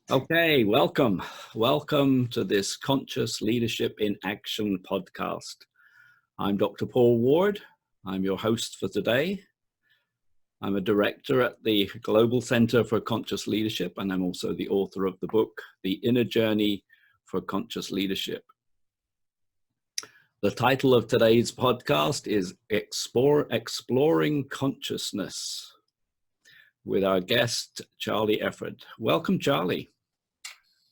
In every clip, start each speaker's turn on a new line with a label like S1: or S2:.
S1: Okay, welcome. Welcome to this Conscious Leadership in Action podcast. I'm Dr. Paul Ward. I'm your host for today. I'm a director at the Global Center for Conscious Leadership, and I'm also the author of the book, The Inner Journey for Conscious Leadership. The title of today's podcast is Exploring Consciousness with our guest, Charlie Efford. Welcome, Charlie.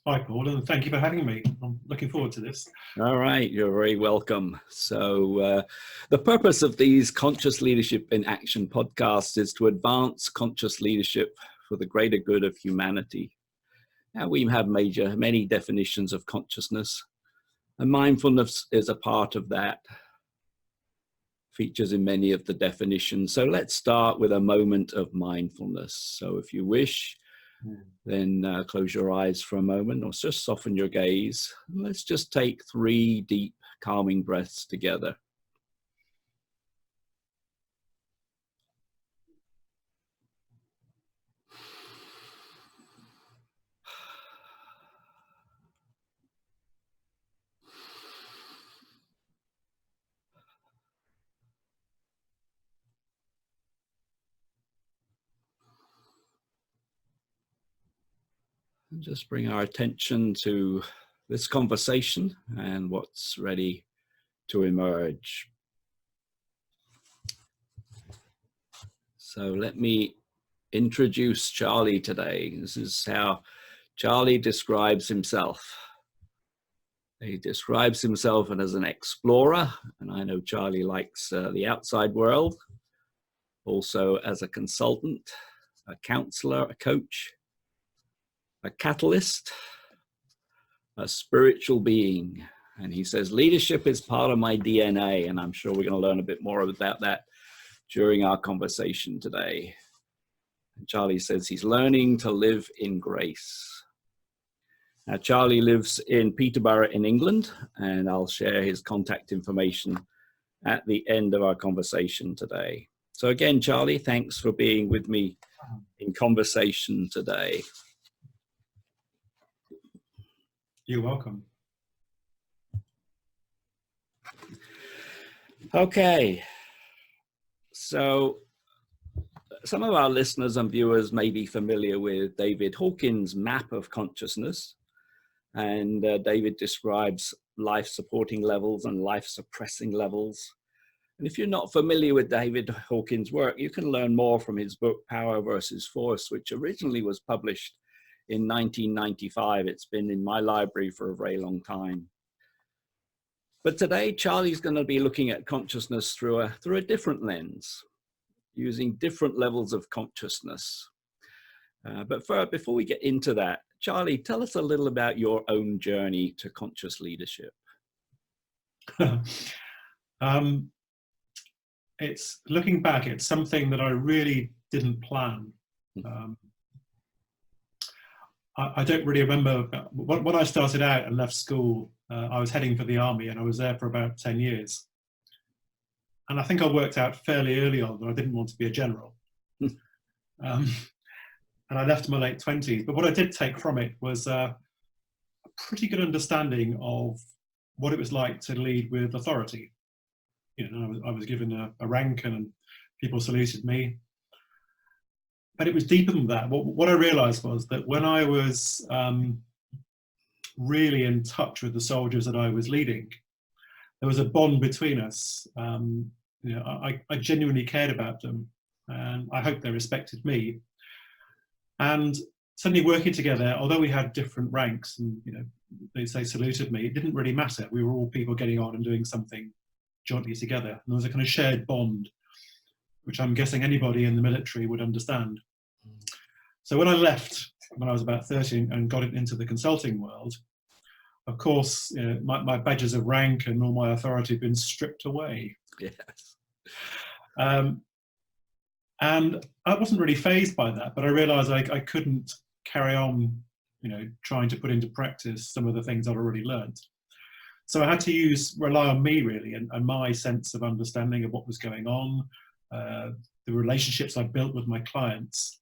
S2: Hi, Paul, and thank you for having me. I'm looking forward to this.
S1: All right, you're very welcome. So the purpose of these Conscious Leadership in Action podcasts is to advance conscious leadership for the greater good of humanity. Now, we have many definitions of consciousness, and mindfulness is a part of that, features in many of the definitions. So let's start with a moment of mindfulness. So if you wish, then close your eyes for a moment or just soften your gaze. Let's just take 3 deep, calming breaths together. And just bring our attention to this conversation and what's ready to emerge. So let me introduce Charlie today. This is how Charlie describes himself. He describes himself as an explorer, and I know Charlie likes the outside world, also as a consultant, a counselor, a coach, a catalyst, a spiritual being. And he says, leadership is part of my DNA, and I'm sure we're going to learn a bit more about that during our conversation today. And Charlie says he's learning to live in grace. Now, Charlie lives in Peterborough in England, and I'll share his contact information at the end of our conversation today. So again, Charlie, thanks for being with me in conversation today.
S2: You're welcome.
S1: Okay, so some of our listeners and viewers may be familiar with David Hawkins' map of consciousness, and David describes life supporting levels and life suppressing levels. And if you're not familiar with David Hawkins' work, you can learn more from his book, Power versus Force, which originally was published in 1995. It's been in my library for a very long time. But today, Charlie's going to be looking at consciousness through a different lens, using different levels of consciousness. But before we get into that, Charlie, tell us a little about your own journey to conscious leadership.
S2: It's looking back, it's something that I really didn't plan. I don't really remember. When I started out and left school, I was heading for the army, and I was there for about 10 years. And I think I worked out fairly early on that I didn't want to be a general. And I left in my late 20s. But what I did take from it was a pretty good understanding of what it was like to lead with authority. You know, I was given a rank, and people saluted me. But it was deeper than that. What I realized was that when I was really in touch with the soldiers that I was leading, there was a bond between us. You know, I genuinely cared about them, and I hope they respected me. And suddenly working together, although we had different ranks, and you know, they saluted me, it didn't really matter. We were all people getting on and doing something jointly together. And there was a kind of shared bond, which I'm guessing anybody in the military would understand. So when I left, when I was about 30 and got into the consulting world, of course, you know, my badges of rank and all my authority had been stripped away.
S1: Yes.
S2: And I wasn't really fazed by that, but I realized I couldn't carry on, you know, trying to put into practice some of the things I'd already learned. So I had to rely on me really, and my sense of understanding of what was going on, the relationships I built with my clients.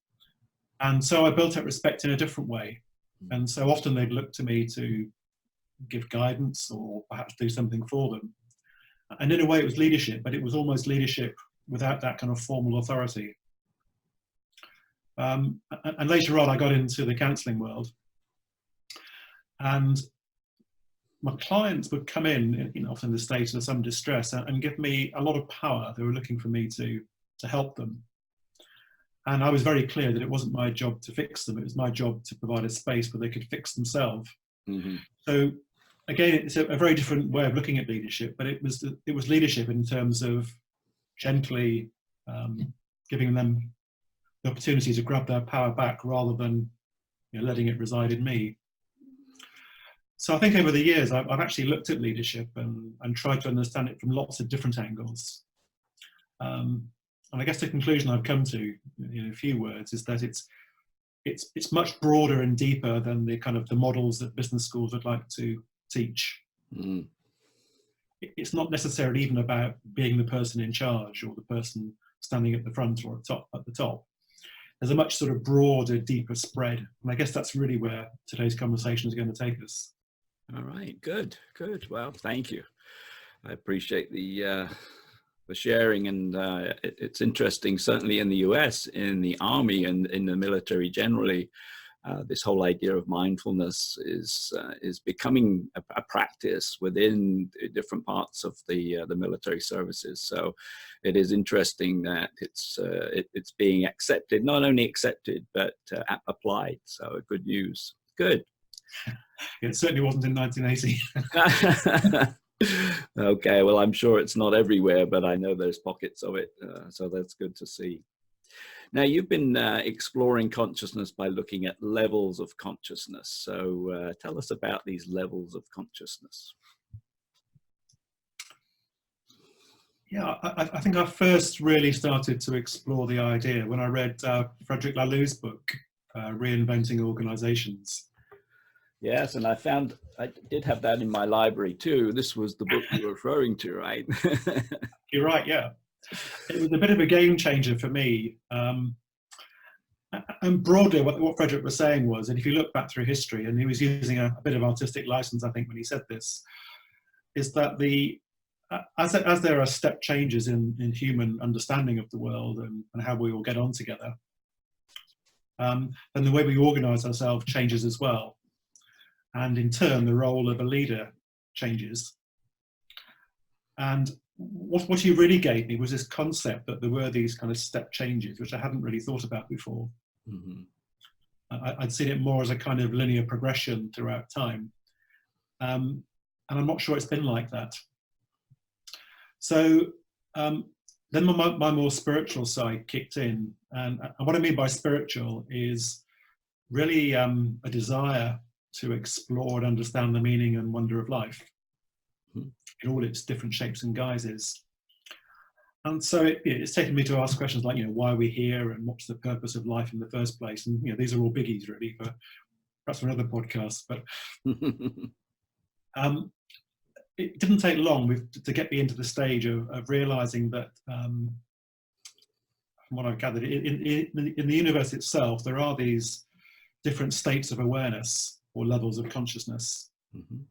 S2: And so I built up respect in a different way. And so often they'd look to me to give guidance or perhaps do something for them. And in a way it was leadership, but it was almost leadership without that kind of formal authority. And later on I got into the counselling world, and my clients would come in, often in the state of some distress, and give me a lot of power. They were looking for me to help them. And I was very clear that it wasn't my job to fix them. It was my job to provide a space where they could fix themselves.
S1: Mm-hmm.
S2: So again, it's a very different way of looking at leadership, but it was leadership in terms of gently giving them the opportunity to grab their power back rather than letting it reside in me. So I think over the years, I've actually looked at leadership and tried to understand it from lots of different angles. And I guess the conclusion I've come to in a few words is that it's much broader and deeper than the kind of the models that business schools would like to teach.
S1: Mm.
S2: It's not necessarily even about being the person in charge or the person standing at the front or at the top. There's a much sort of broader, deeper spread. And I guess that's really where today's conversation is going to take us.
S1: All right, good. Well, thank you. I appreciate the sharing, and it's interesting, certainly in the US, in the Army and in the military generally, this whole idea of mindfulness is becoming a practice within different parts of the military services. So it is interesting that it's being accepted, not only accepted, but applied. So good news. Good.
S2: It certainly wasn't in 1980.
S1: Okay, well, I'm sure it's not everywhere, but I know there's pockets of it. So that's good to see. Now, you've been exploring consciousness by looking at levels of consciousness. So tell us about these levels of consciousness.
S2: Yeah, I think I first really started to explore the idea when I read Frederick Laloux's book, Reinventing Organizations.
S1: Yes, and I did have that in my library too. This was the book you were referring to, right?
S2: You're right, yeah. It was a bit of a game changer for me. And broadly, what Frederick was saying was, and if you look back through history, and he was using a bit of artistic license, I think, when he said this, is that as there are step changes in human understanding of the world and how we all get on together, then the way we organize ourselves changes as well. And in turn, the role of a leader changes. And what he really gave me was this concept that there were these kind of step changes, which I hadn't really thought about before. Mm-hmm. I'd seen it more as a kind of linear progression throughout time. And I'm not sure it's been like that. So then my more spiritual side kicked in. And what I mean by spiritual is really a desire to explore and understand the meaning and wonder of life in all its different shapes and guises. And so it's taken me to ask questions like, why are we here and what's the purpose of life in the first place? And these are all biggies really, but perhaps for another podcast. But it didn't take long to get me into the stage of realizing that, from what I've gathered, in the universe itself, there are these different states of awareness or levels of consciousness. Mm-hmm.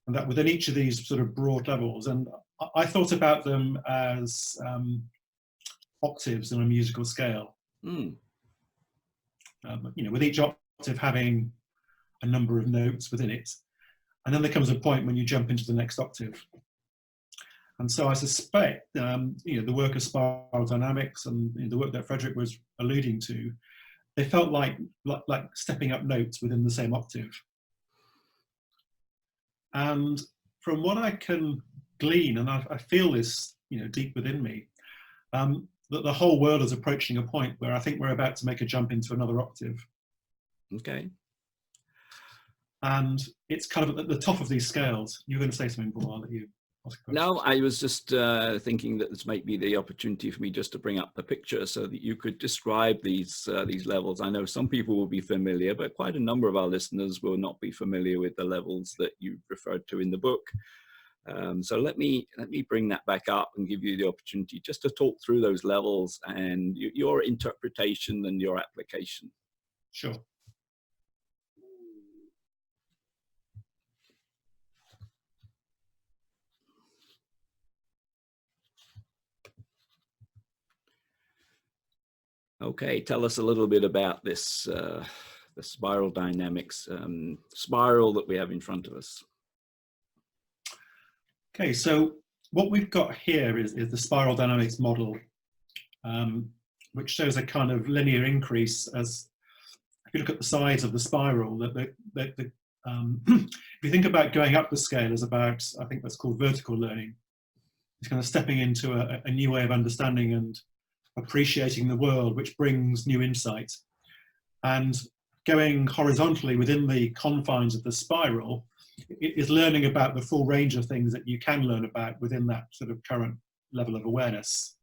S2: And that within each of these sort of broad levels, and I thought about them as octaves on a musical scale. Mm. With each octave having a number of notes within it. And then there comes a point when you jump into the next octave. And so I suspect, the work of spiral dynamics and the work that Frederick was alluding to, they felt like stepping up notes within the same octave. And from what I can glean, and I feel this, deep within me, that the whole world is approaching a point where I think we're about to make a jump into another octave.
S1: Okay.
S2: And it's kind of at the top of these scales. You're going to say something, Paul, I'll let you ask a question.
S1: No, I was just thinking that this might be the opportunity for me just to bring up the picture so that you could describe these levels. I know some people will be familiar, but quite a number of our listeners will not be familiar with the levels that you referred to in the book. So let me bring that back up and give you the opportunity just to talk through those levels and your interpretation and your application.
S2: Sure.
S1: Okay, tell us a little bit about this, the spiral dynamics spiral that we have in front of us.
S2: Okay, so what we've got here is the spiral dynamics model, which shows a kind of linear increase as if you look at the size of the spiral. If you think about going up the scale as about, I think that's called vertical learning. It's kind of stepping into a new way of understanding and appreciating the world, which brings new insight. And going horizontally within the confines of the spiral is learning about the full range of things that you can learn about within that sort of current level of awareness.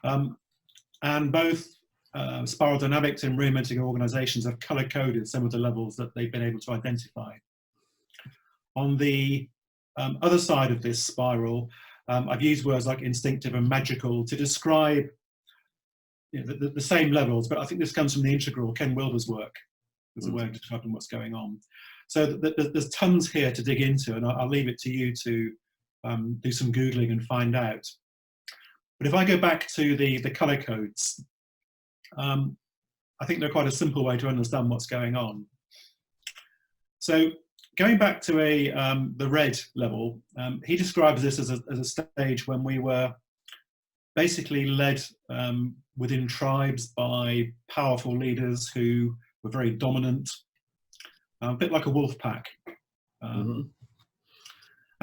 S2: And both spiral dynamics and reinventing organizations have color-coded some of the levels that they've been able to identify. On the other side of this spiral, I've used words like instinctive and magical to describe, you know, the same levels, but I think this comes from the integral, Ken Wilber's work, as a way of describing what's going on. So there's tons here to dig into, and I'll leave it to you to do some Googling and find out. But if I go back to the color codes, I think they're quite a simple way to understand what's going on. So going back to the red level, he describes this as a stage when we were basically led within tribes by powerful leaders who were very dominant, a bit like a wolf pack. And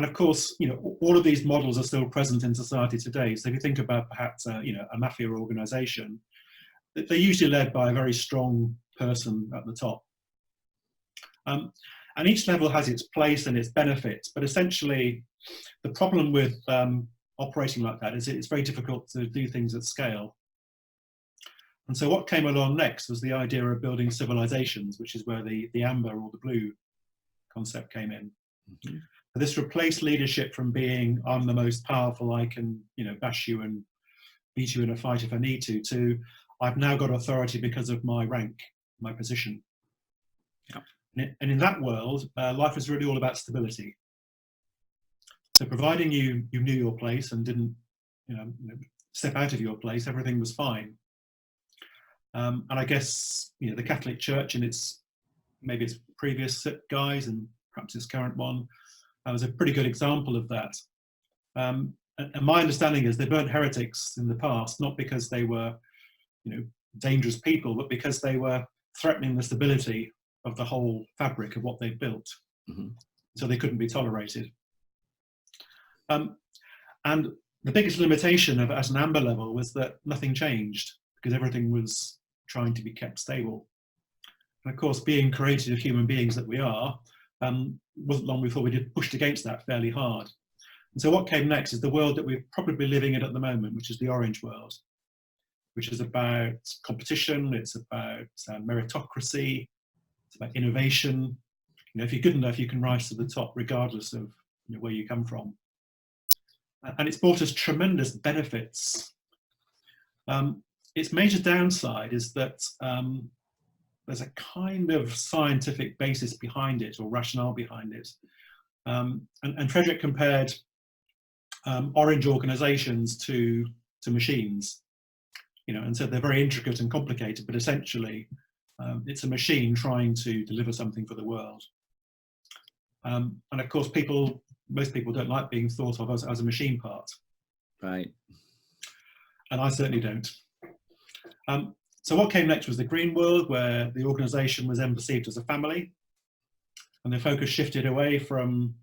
S2: of course, you know, all of these models are still present in society today. So if you think about perhaps you know, a mafia organization, they're usually led by a very strong person at the top. And each level has its place and its benefits, but essentially the problem with operating like that is it's very difficult to do things at scale. And so what came along next was the idea of building civilizations, which is where the amber or the blue concept came in. This replaced leadership from being, I'm the most powerful, I can, you know, bash you and beat you in a fight if I need to I've now got authority because of my rank, my position. And in that world, life is really all about stability. So providing you knew your place and didn't, you know, step out of your place, everything was fine. And I guess, you know, the Catholic Church in maybe its previous guise and perhaps its current one, was a pretty good example of that. And my understanding is they burnt heretics in the past, not because they were, you know, dangerous people, but because they were threatening the stability of the whole fabric of what they built. So they couldn't be tolerated. And the biggest limitation of at an amber level was that nothing changed because everything was trying to be kept stable. And of course, being creative human beings that we are, wasn't long before we did pushed against that fairly hard. And so what came next is the world that we're probably living in at the moment, which is the orange world, which is about competition, it's about meritocracy, it's about innovation. You know, if you're good enough, you can rise to the top regardless of, you know, where you come from. And it's brought us tremendous benefits. Its major downside is that there's a kind of scientific basis behind it, or rationale behind it. And Frederick compared orange organizations to machines, you know, and said they're very intricate and complicated, but essentially it's a machine trying to deliver something for the world. And of course, most people don't like being thought of as a machine part.
S1: Right.
S2: And I certainly don't. So what came next was the green world, where the organization was then perceived as a family, and the focus shifted away from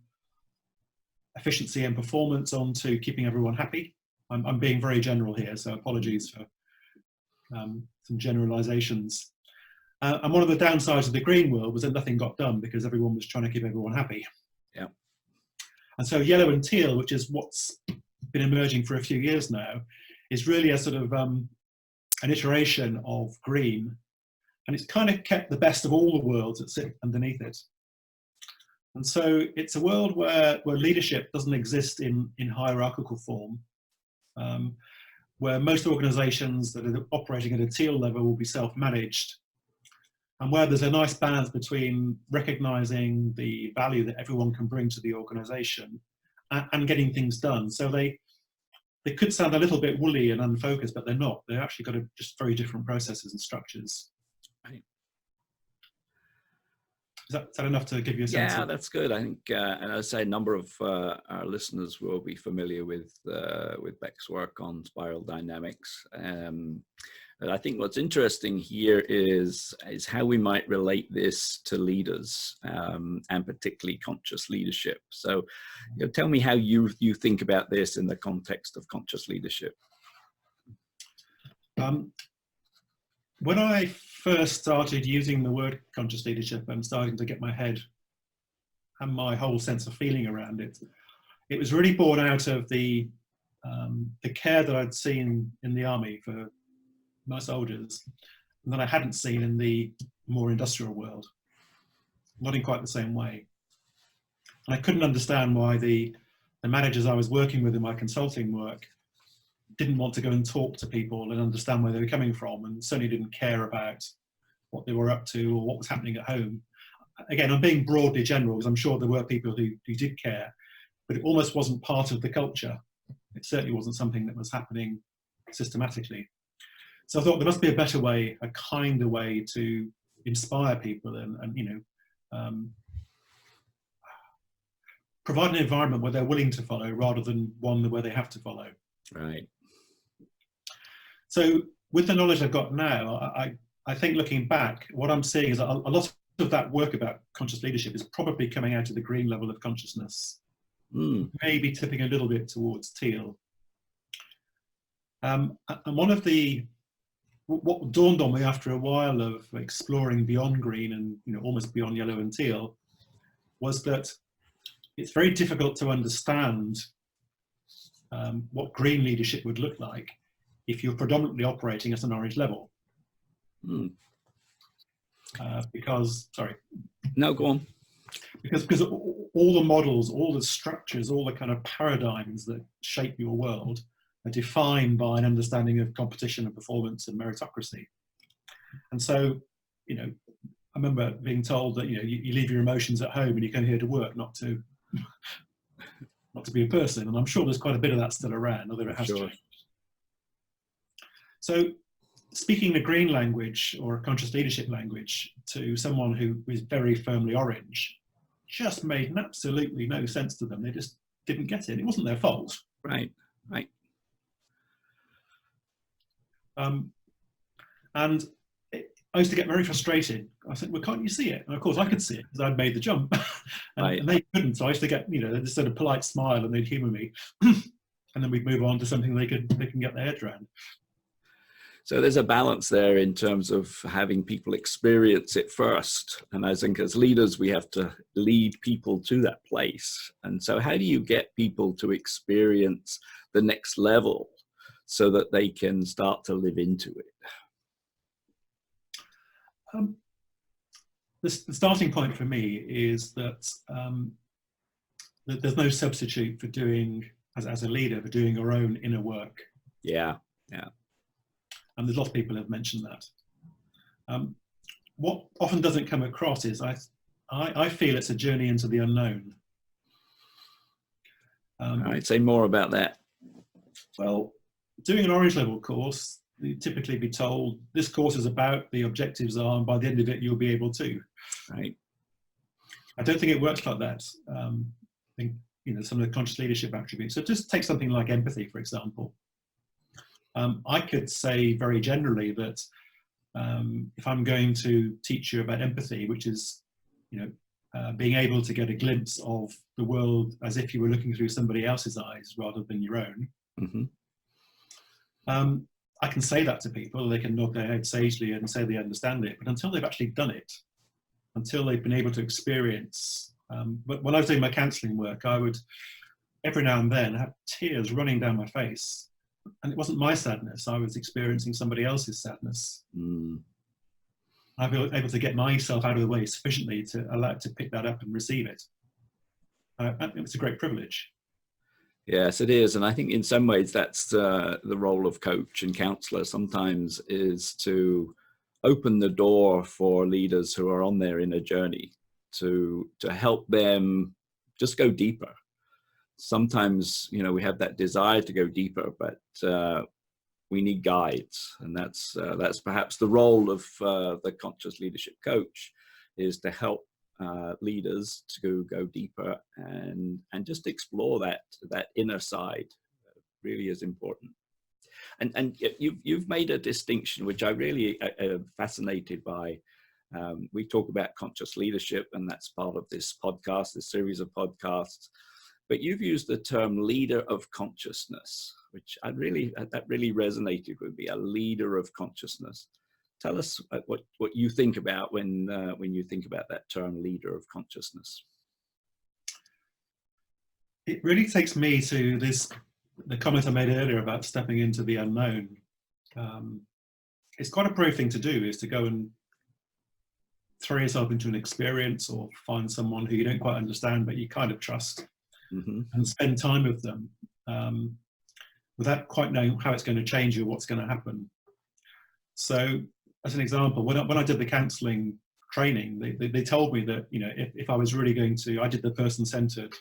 S2: efficiency and performance onto keeping everyone happy. I'm being very general here, so apologies for some generalizations. And one of the downsides of the green world was that nothing got done because everyone was trying to keep everyone happy.
S1: Yeah.
S2: And so yellow and teal, which is what's been emerging for a few years now, is really a sort of an iteration of green, and it's kind of kept the best of all the worlds that sit underneath it. And so it's a world where leadership doesn't exist in hierarchical form, where most organizations that are operating at a teal level will be self-managed, and where there's a nice balance between recognizing the value that everyone can bring to the organization and getting things done. So they could sound a little bit woolly and unfocused, but they're not. They're actually got just very different processes and structures.
S1: Right.
S2: Is that enough to give you a sense?
S1: Yeah, that's good. I think, and I say a number of our listeners will be familiar with Beck's work on spiral dynamics. And I think what's interesting here is how we might relate this to leaders, and particularly conscious leadership. So, tell me how you think about this in the context of conscious leadership.
S2: When I first started using the word conscious leadership and starting to get my head and my whole sense of feeling around it, it was really born out of the care that I'd seen in the army for my soldiers, and that I hadn't seen in the more industrial world, not in quite the same way. And I couldn't understand why the managers I was working with in my consulting work didn't want to go and talk to people and understand where they were coming from, and certainly didn't care about what they were up to or what was happening at home. Again, I'm being broadly general because I'm sure there were people who did care, but it almost wasn't part of the culture. It certainly wasn't something that was happening systematically. So I thought there must be a better way, a kinder way to inspire people and provide an environment where they're willing to follow rather than one where they have to follow.
S1: Right.
S2: So with the knowledge I've got now, I think looking back, what I'm seeing is a lot of that work about conscious leadership is probably coming out of the green level of consciousness, maybe tipping a little bit towards teal. And one of what dawned on me after a while of exploring beyond green and almost beyond yellow and teal was that it's very difficult to understand what green leadership would look like if you're predominantly operating at an orange level. Because, sorry.
S1: No, go on.
S2: Because all the models, all the structures, all the kind of paradigms that shape your world are defined by an understanding of competition and performance and meritocracy. And so, I remember being told that, you leave your emotions at home and you come here to work, not to be a person. And I'm sure there's quite a bit of that still around, although it has changed. So speaking the green language or a conscious leadership language to someone who is very firmly orange just made absolutely no sense to them. They just didn't get it. It wasn't their fault.
S1: Right.
S2: And I used to get very frustrated. I said, well, can't you see it? And of course I could see it because I'd made the jump. and they couldn't. So I used to get, this sort of polite smile and they'd humour me. And then we'd move on to something they can get their heads around.
S1: So there's a balance there in terms of having people experience it first. And I think as leaders, we have to lead people to that place. And so how do you get people to experience the next level so that they can start to live into it?
S2: The starting point for me is that, that there's no substitute for doing, as a leader, for doing your own inner work.
S1: Yeah.
S2: And there's lots of people who have mentioned that. What often doesn't come across is I feel it's a journey into the unknown.
S1: All right, say more about that.
S2: Well, doing an orange level course, you typically be told this course is about, the objectives are, and by the end of it you'll be able to.
S1: Right.
S2: I don't think it works like that. I think some of the conscious leadership attributes. So just take something like empathy, for example. I could say very generally that if I'm going to teach you about empathy, which is, being able to get a glimpse of the world as if you were looking through somebody else's eyes rather than your own, I can say that to people. They can nod their head sagely and say they understand it, but until they've actually done it, until they've been able to experience. But when I was doing my counselling work, I would every now and then have tears running down my face. And it wasn't my sadness, I was experiencing somebody else's sadness. I've been able to get myself out of the way sufficiently to allow it to pick that up and receive it. It's a great privilege.
S1: Yes, it is. And I think in some ways that's the role of coach and counsellor sometimes, is to open the door for leaders who are on their inner journey to help them just go deeper. sometimes, we have that desire to go deeper, but we need guides, and that's perhaps the role of the conscious leadership coach, is to help leaders to go deeper and just explore that inner side. Really is important. And you've made a distinction which I really am fascinated by. We talk about conscious leadership, and that's part of this podcast, this series of podcasts. But you've used the term leader of consciousness, which that really resonated with me. A leader of consciousness. Tell us what you think about when you think about that term, leader of consciousness.
S2: It really takes me to the comment I made earlier about stepping into the unknown. It's quite a brave thing to do, is to go and throw yourself into an experience or find someone who you don't quite understand but you kind of trust, and spend time with them without quite knowing how it's going to change you or what's going to happen. So, as an example, when I did the counselling training, they told me that, if I was really going to, I did the person-centered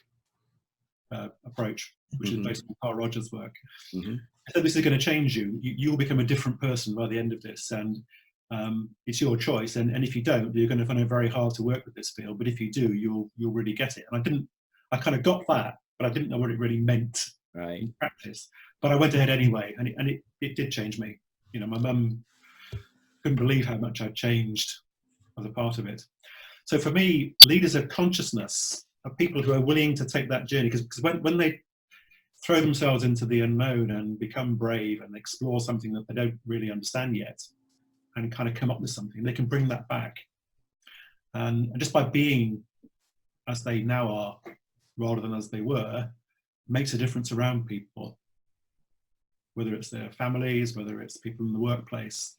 S2: approach, which is based on Carl Rogers' work. I said, this is going to change you. You'll become a different person by the end of this, and it's your choice. And if you don't, you're going to find it very hard to work with this field. But if you do, you'll really get it. And I kind of got that, but I didn't know what it really meant in practice. But I went ahead anyway, and it did change me. My mum couldn't believe how much I'd changed as a part of it. So for me, leaders of consciousness are people who are willing to take that journey, because when they throw themselves into the unknown and become brave and explore something that they don't really understand yet, and kind of come up with something, they can bring that back. And just by being as they now are, rather than as they were, makes a difference around people, whether it's their families, whether it's people in the workplace.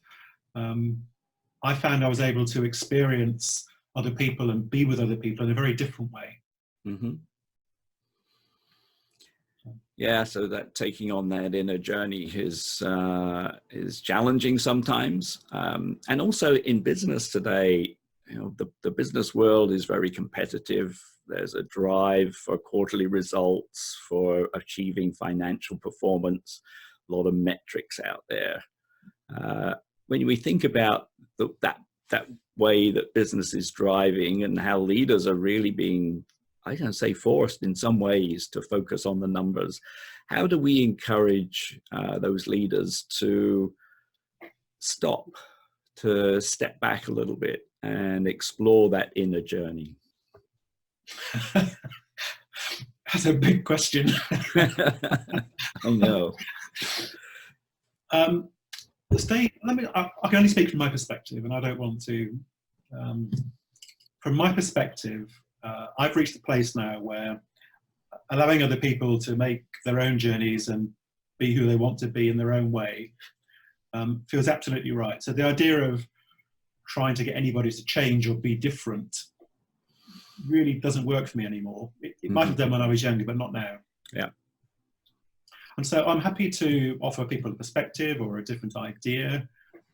S2: I found I was able to experience other people and be with other people in a very different way.
S1: Yeah, so that taking on that inner journey is challenging sometimes, and also in business today, the business world is very competitive. There's a drive for quarterly results, for achieving financial performance, a lot of metrics out there. When we think about that way that business is driving, and how leaders are really being, I don't say forced in some ways, to focus on the numbers, how do we encourage those leaders to stop, to step back a little bit and explore that inner journey?
S2: That's a big question.
S1: I know.
S2: I can only speak from my perspective, and I don't want to. From my perspective, I've reached a place now where allowing other people to make their own journeys and be who they want to be in their own way feels absolutely right. So the idea of trying to get anybody to change or be different really doesn't work for me anymore. It might have done when I was younger, but not now.
S1: Yeah.
S2: And so I'm happy to offer people a perspective or a different idea.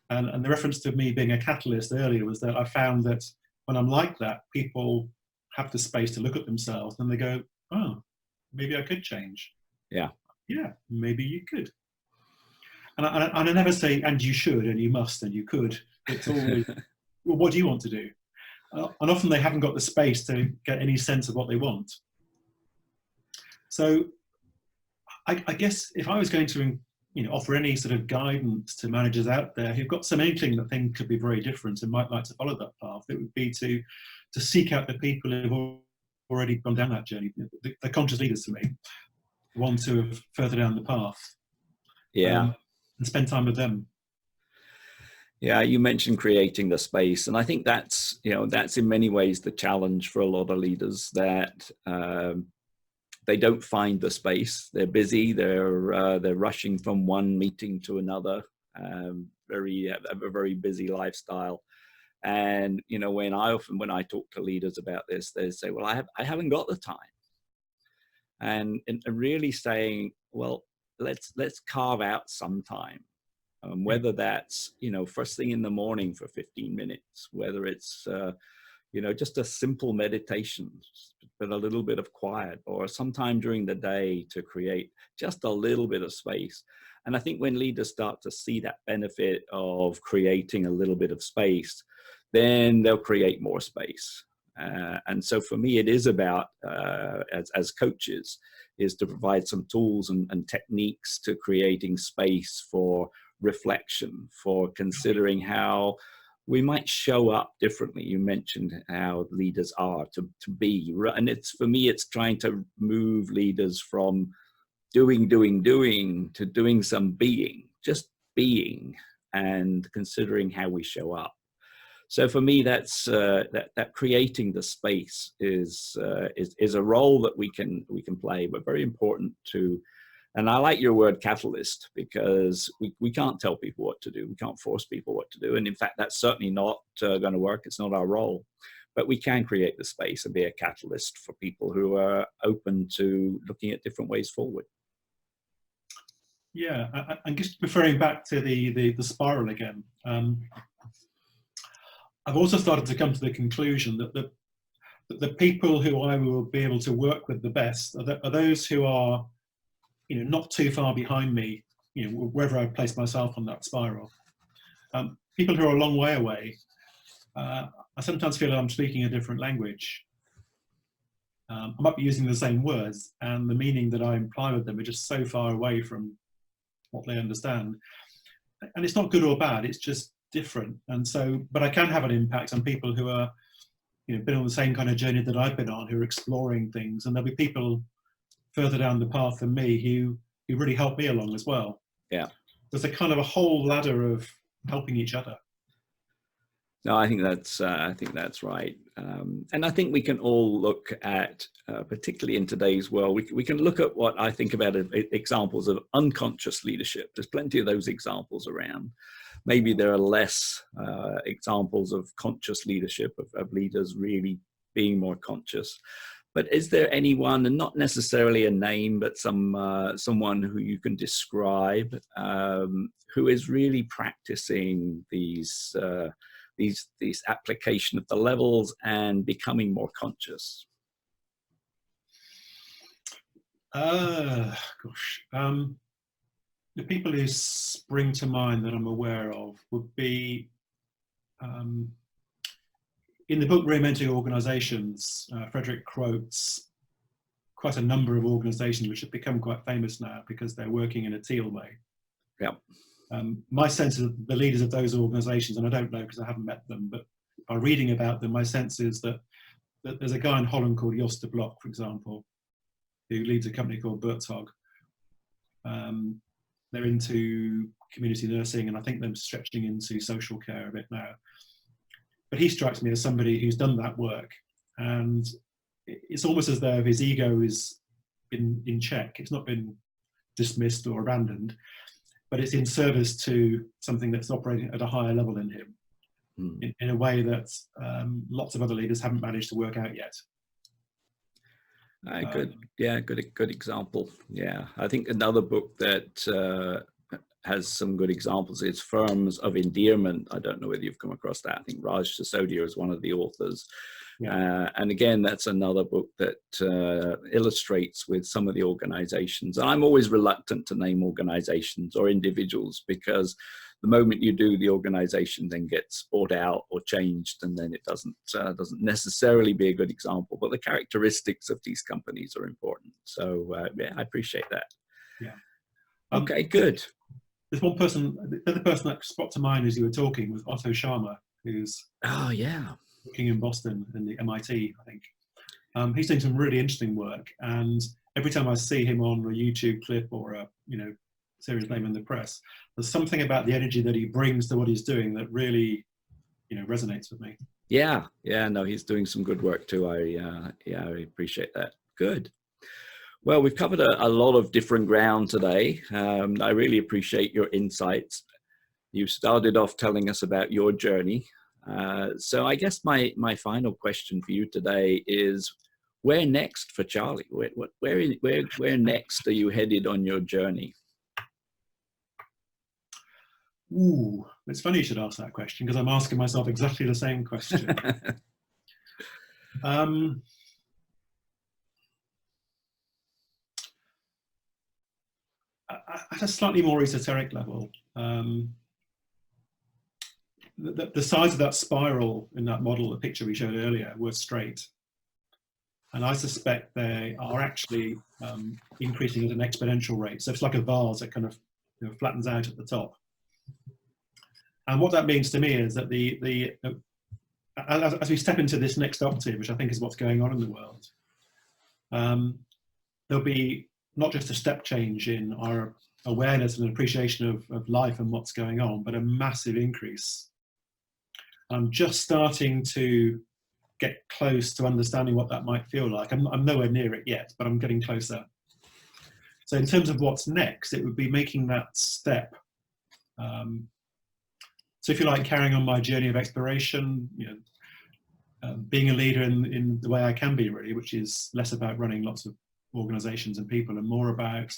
S2: And the reference to me being a catalyst earlier was that I found that when I'm like that, people have the space to look at themselves and they go, oh, maybe I could change.
S1: Yeah.
S2: Yeah, maybe you could. And I never say, and you should, and you must, and you could. It's always, well, what do you want to do? And often they haven't got the space to get any sense of what they want. So I guess if I was going to offer any sort of guidance to managers out there who've got some inkling that things could be very different and might like to follow that path, it would be to seek out the people who've already gone down that journey, the conscious leaders to me, the ones who have further down the path.
S1: Yeah.
S2: And spend time with them.
S1: Yeah, you mentioned creating the space, and I think that's in many ways the challenge for a lot of leaders, that they don't find the space. They're busy. They're rushing from one meeting to another. Have a very busy lifestyle, and when I talk to leaders about this, they say, "Well, I haven't got the time," and really saying, "Well, let's carve out some time." Whether that's, first thing in the morning for 15 minutes, whether it's, just a simple meditation, but a little bit of quiet, or sometime during the day to create just a little bit of space. And I think when leaders start to see that benefit of creating a little bit of space, then they'll create more space. And so for me, it is about, as coaches, is to provide some tools and techniques to creating space for reflection, for considering how we might show up differently. You mentioned how leaders are to be, and for me, it's trying to move leaders from doing to doing some being, just being, and considering how we show up. So for me, that's that creating the space is a role that we can play, but very important to. And I like your word catalyst, because we can't tell people what to do. We can't force people what to do. And in fact, that's certainly not going to work. It's not our role. But we can create the space and be a catalyst for people who are open to looking at different ways forward.
S2: Yeah, I'm just referring back to the spiral again. I've also started to come to the conclusion that the people who I will be able to work with the best are those who are, not too far behind me, wherever I place myself on that spiral. People who are a long way away, I sometimes feel I'm speaking a different language. I might be using the same words, and the meaning that I imply with them are just so far away from what they understand. And it's not good or bad, it's just different. And so, but I can have an impact on people who are, been on the same kind of journey that I've been on, who are exploring things. And there'll be people further down the path than me who really help me along as well.
S1: Yeah.
S2: There's a kind of a whole ladder of helping each other.
S1: No, I think that's right. And I think we can all look at, particularly in today's world, we can look at what I think about examples of unconscious leadership. There's plenty of those examples around. Maybe there are less examples of conscious leadership, of leaders really being more conscious. But is there anyone, and not necessarily a name, but someone who you can describe who is really practicing these application of the levels and becoming more conscious?
S2: Gosh. The people who spring to mind that I'm aware of would be, in the book Reinventing Organizations, Frederick quotes quite a number of organizations which have become quite famous now because they're working in a teal way.
S1: Yeah.
S2: My sense of the leaders of those organizations, and I don't know because I haven't met them, but by reading about them, my sense is that there's a guy in Holland called Jos de Blok, for example, who leads a company called Bertog. They're into community nursing, and I think they're stretching into social care a bit now. But he strikes me as somebody who's done that work, and it's almost as though his ego has been in check. It's not been dismissed or abandoned, but it's in service to something that's operating at a higher level in him, in a way that lots of other leaders haven't managed to work out yet.
S1: Good. Yeah, good example. Yeah, I think another book that has some good examples is Firms of Endearment. I don't know whether you've come across that. I think Raj Sisodia is one of the authors. Yeah. And again, that's another book that illustrates with some of the organizations. And I'm always reluctant to name organizations or individuals, because the moment you do, the organization then gets bought out or changed, and then it doesn't necessarily be a good example. But the characteristics of these companies are important. So yeah, I appreciate that.
S2: Yeah.
S1: Okay, good.
S2: There's one person, the other person that spoke to mind as you were talking was Otto Scharmer, who's working in Boston in the MIT, I think. He's doing some really interesting work, and every time I see him on a YouTube clip or a serious name in the press, there's something about the energy that he brings to what he's doing that really resonates with me. Yeah, no, he's doing some good work too. I appreciate that. Good. Well, we've covered a lot of different ground today. I really appreciate your insights. You started off telling us about your journey. So I guess my final question for you today is, where next for Charlie? Where next are you headed on your journey? Ooh, it's funny you should ask that question, because I'm asking myself exactly the same question. At a slightly more esoteric level, the size of that spiral in that model, the picture we showed earlier, was straight. And I suspect they are actually increasing at an exponential rate. So it's like a vase that kind of flattens out at the top. And what that means to me is that as we step into this next octave, which I think is what's going on in the world, there'll be not just a step change in our awareness and appreciation of life and what's going on, but a massive increase. I'm just starting to get close to understanding what that might feel like. I'm nowhere near it yet, but I'm getting closer. So in terms of what's next, it would be making that step. So if you like, carrying on my journey of exploration, being a leader in the way I can be, really, which is less about running lots of organizations and people and more about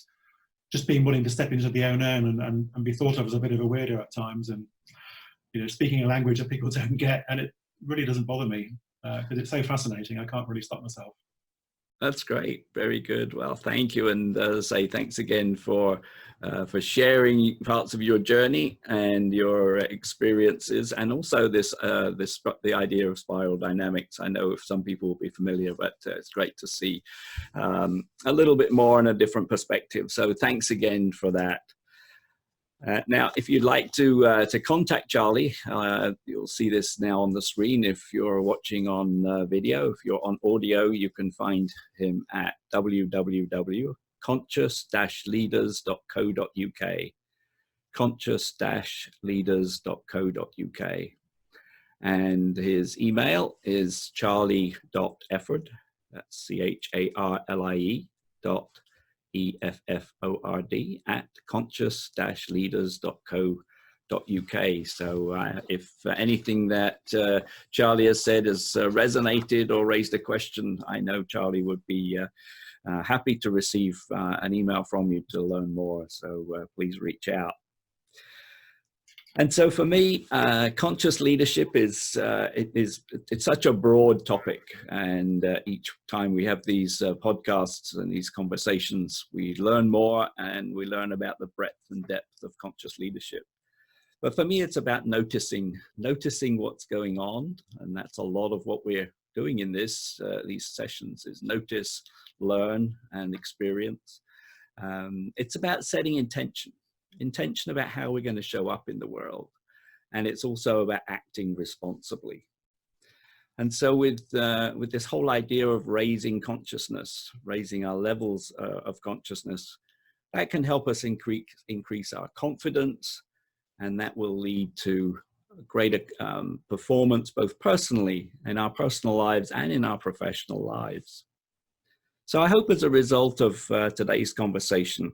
S2: just being willing to step into the unknown and be thought of as a bit of a weirdo at times, and speaking a language that people don't get, and it really doesn't bother me because it's so fascinating. I can't really stop myself.
S1: That's great. Very good. Well, thank you. And say thanks again for sharing parts of your journey and your experiences, and also the idea of spiral dynamics. I know if some people will be familiar, but it's great to see a little bit more in a different perspective. So thanks again for that. Now, if you'd like to contact Charlie, you'll see this now on the screen. If you're watching on video, if you're on audio, you can find him at www.conscious-leaders.co.uk, conscious-leaders.co.uk. And his email is charlie.efford, that's CHARLIE EFFORD at conscious-leaders.co.uk. So if anything that Charlie has said has resonated or raised a question, I know Charlie would be happy to receive an email from you to learn more. So please reach out. And so for me, conscious leadership it's such a broad topic, and each time we have these podcasts and these conversations, we learn more and we learn about the breadth and depth of conscious leadership. But for me, it's about noticing what's going on, and that's a lot of what we're doing in these sessions is notice, learn, and experience. It's about setting intention about how we're going to show up in the world. And it's also about acting responsibly. And so with this whole idea of raising consciousness, raising our levels of consciousness, that can help us increase our confidence, and that will lead to greater performance, both personally in our personal lives and in our professional lives. So I hope as a result of today's conversation,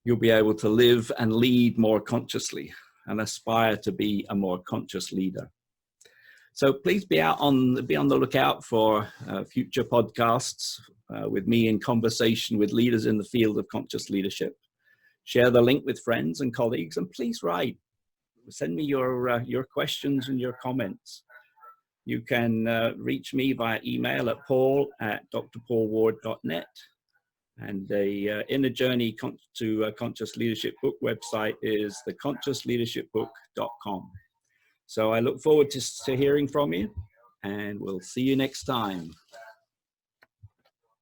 S1: you'll be able to live and lead more consciously and aspire to be a more conscious leader. So please be on the lookout for future podcasts with me in conversation with leaders in the field of conscious leadership. Share the link with friends and colleagues, and please write. Send me your questions and your comments. You can reach me via email at paul@drpaulward.net. And the Inner Journey to a Conscious Leadership book website is theconsciousleadershipbook.com. So I look forward to hearing from you, and we'll see you next time.